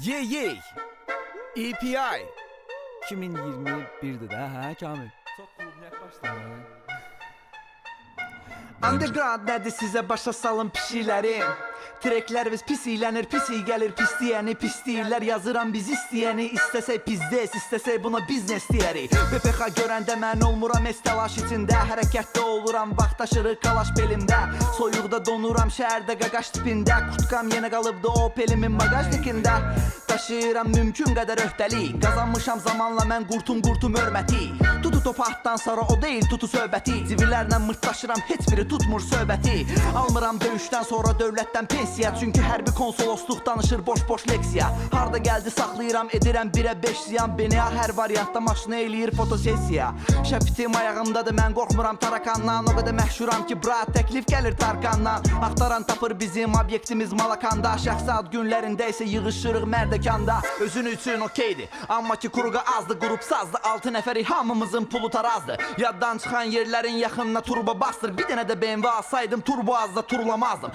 Ye EPI 2021'de de ha Kamil. Çok qulluq başladı. Underground nədir sizə başa salın pişiklərim. Treklərimiz pis iylənir, pis iyi gəlir, pis deyəni, pis deyirlər. Yazıram biz istəyəni, istəsək bizdes, istəsək buna biznes deyərik. BPK görəndə mən olmuram es təlaş içində. Hərəkətdə oluram, vaxtaşırıq kalaş belimdə. Soyuqda donuram, şəhərdə qaqaş tipində. Kurtkam yenə qalıbdı Opelimin bagajnikində. Daşıyıram mümkün qədər öhdəlik. Qazanmışam zamanla mən qurtum hörməti. Tutu topatdan sonra o deyil tutu söhbəti. Civillərlə mırtdaşıram, heç biri tutmur söhbəti. Almıram döyüşdən sonra dövlətdən pensiya. Çünki hərbi konsolosluq danışır boş leksiya. Harda gəldi saxlayıram, edirəm 1'ə 5 ziyan. BNA hər variantda maşını eləyir fotosesiya. Şəpitim ayağımdadır, mən qorxmuram tarakandan. O qədər məhşuram ki brat təklif gəlir Tarkandan. Axtaran tapır bizim obyektimiz Malakanda. Şəxsi ad günlərində isə yığışırıq mərdəkanda. Özün üçün okeydir, amma ki kuruğa azdı. Qrup sazdı, 6 nəfəri hamımızın pulu tarazdı. Yaddan çıxan yerlərin yaxınına turbo bastır. Bir dənə də BMW alsaydım turbo azda turlamazdım.